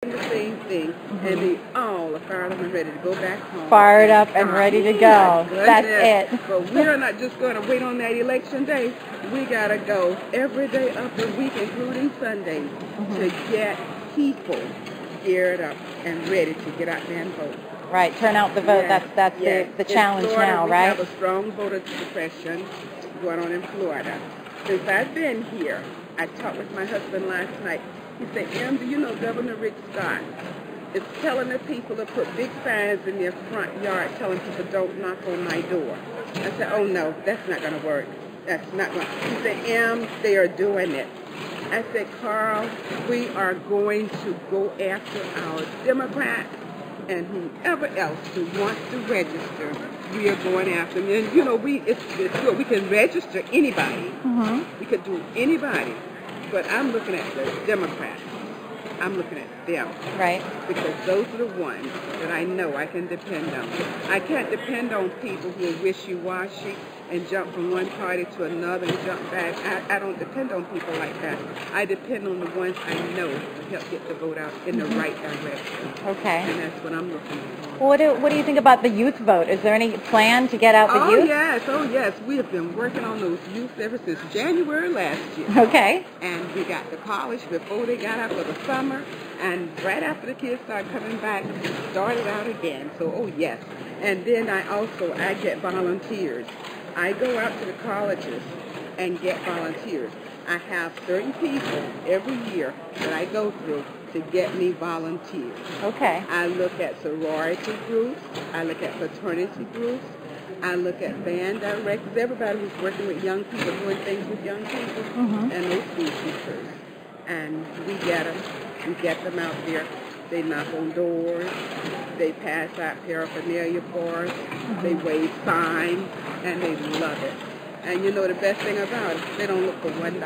the same thing, and they all are fired up and ready to go back home. Fired up and ready to go. That's it. But we're not just going to wait on that election day. We got to go every day of the week, including Sundays, to get people geared up and ready to get out there and vote. Right, turn out the vote. Yes. That's the challenge Florida, now, right? We have a strong voter suppression going on in Florida. Since I've been here, I talked with my husband last night. He said, Em, do you know Governor Rick Scott is telling the people to put big signs in their front yard telling people don't knock on my door? I said, oh no, that's not going to work. That's not going to. He said, Em, they are doing it. I said, Carl, we are going to go after our Democrats and whoever else who wants to register. We are going after them. And, you know, it's good. We can register anybody. We could do anybody. But I'm looking at the Democrats. I'm looking at them. Right. Because those are the ones that I know I can depend on. I can't depend on people who are wishy-washy and jump from one party to another and jump back. I don't depend on people like that. I depend on the ones I know to help get the vote out in the right direction. Okay. And that's what I'm looking for. Well, what do you think about the youth vote? Is there any plan to get out the youth? Oh yes. We have been working on those youth ever since January last year. Okay. And we got to college before they got out for the summer. And right after the kids started coming back, we started out again. So, oh yes. And then I get volunteers. I go out to the colleges and get volunteers. I have certain people every year that I go through to get me volunteers. Okay. I look at sorority groups. I look at fraternity groups. I look at band directors, everybody who's working with young people, doing things with young people, and those school teachers. And we get them. We get them out there. They knock on doors. They pass out paraphernalia for us. They wave signs, and they love it. And you know the best thing about it, they don't look for $1.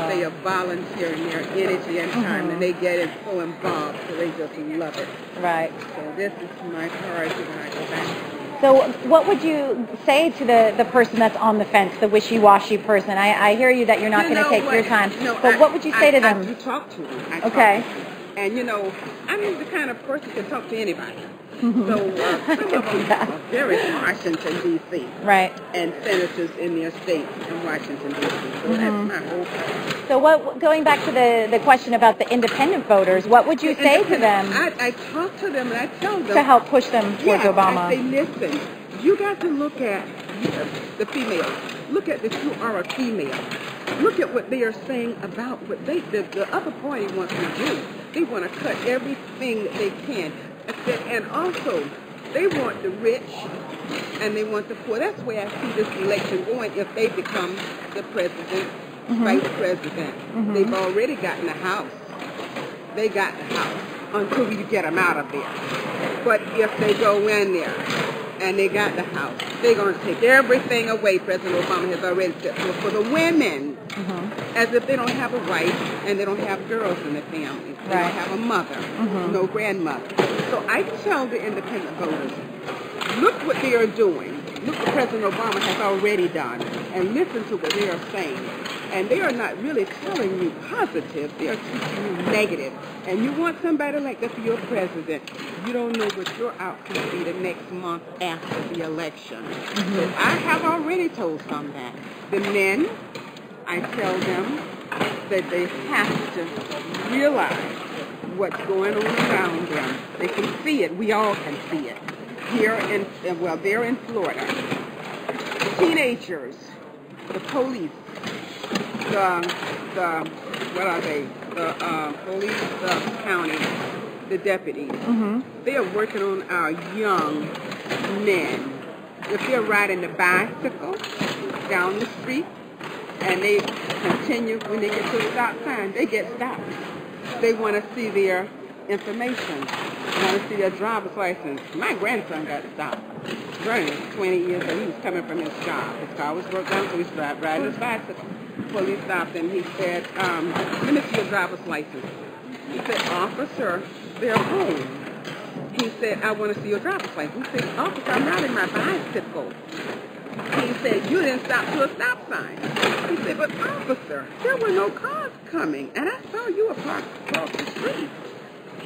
They are volunteering their energy and time, and they get it so involved, so they just love it. Right. So this is my priority when I go back. So what would you say to the person that's on the fence, the wishy-washy person? I hear you that you're not going to take your time, but what would you say to them? I do talk to them. Okay. And, you know, I'm the kind of person who can talk to anybody. So some of them are very Washington, D.C. Right. And senators in their states in Washington, D.C. So that's my whole point. So going back to the question about the independent voters, what would you say to them? I talk to them and I tell them. To help push them towards Obama. I say, listen, you got to look at the females. Look at that you are a female. Look at what they are saying about what the other party wants to do. They want to cut everything that they can. And also, they want the rich and they want the poor. That's where I see this election going if they become the president, vice president. They've already gotten the House. They got the House until we get them out of there. But if they go in there and they got the House, they're going to take everything away President Obama has already set for the women. As if they don't have a right and they don't have girls in the family. They don't have a mother, no grandmother. So I tell the independent voters, look what they are doing. Look what President Obama has already done and listen to what they are saying. And they are not really telling you positive. They are teaching you negative. And you want somebody like that for your president. You don't know what your outcome will be the next month after the election. So I have already told some that. The men, I tell them that they have to realize what's going on around them. They can see it. We all can see it. Here they're in Florida. Teenagers, the police, what are they? The police, the county, the deputies. They are working on our young men. If they're riding the bicycle down the street, and they continue, when they get to the stop sign, they get stopped. They want to see their information. They want to see their driver's license. My grandson got stopped. Running 20 years old. He was coming from his job. His car was broke down, so he started riding his bicycle. Police stopped him. He said, let me see your driver's license. He said, officer, they're home. He said, I want to see your driver's license. He said, officer, I'm riding my bicycle. He said, you didn't stop to a stop sign. He said, but officer, there were no cars coming, and I saw you parked across the street.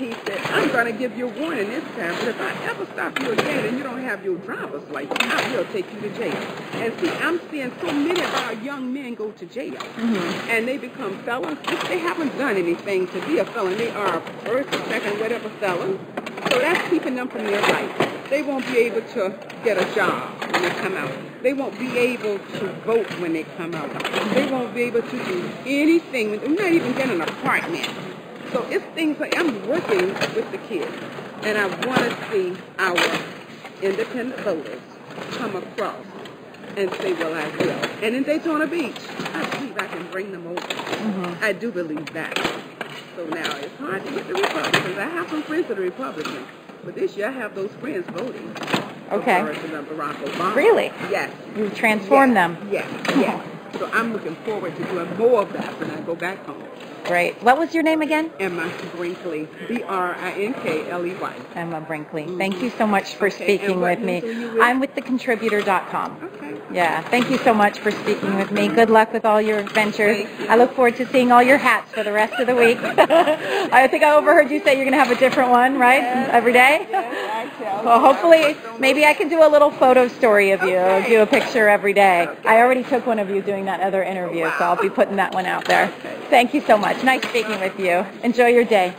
he said, I'm going to give you a warning this time, but if I ever stop you again and you don't have your driver's license, I will take you to jail. And see, I'm seeing so many of our young men go to jail, and they become felons. If they haven't done anything to be a felon, they are a first or second, whatever felon. So that's keeping them from their life. They won't be able to get a job when they come out. They won't be able to vote when they come out. They won't be able to do anything. They're not even getting an apartment. So it's things like I'm working with the kids, and I want to see our independent voters come across and say, well, I will. And in Daytona Beach, I believe I can bring them over. I do believe that. So now it's hard to get the Republicans. I have some friends that are Republicans, but this year I have those friends voting. Okay. For President Barack Obama. Really? Yes. You transform them. Yes. Yes. So I'm looking forward to doing more of that when I go back home. Great. What was your name again? Emma Brinkley. Brinkley. Emma Brinkley. Thank you so much for speaking with me. I'm with thecontributor.com. Okay. Yeah. Thank you so much for speaking with me. Good luck with all your ventures. I look forward to seeing all your hats for the rest of the week. I think I overheard you say you're going to have a different one, right? Yes. Every day? Yes, well, hopefully, maybe I can do a little photo story of you. Okay. Do a picture every day. Okay. I already took one of you doing that other interview, so I'll be putting that one out there. Thank you so much. Nice speaking with you. Enjoy your day.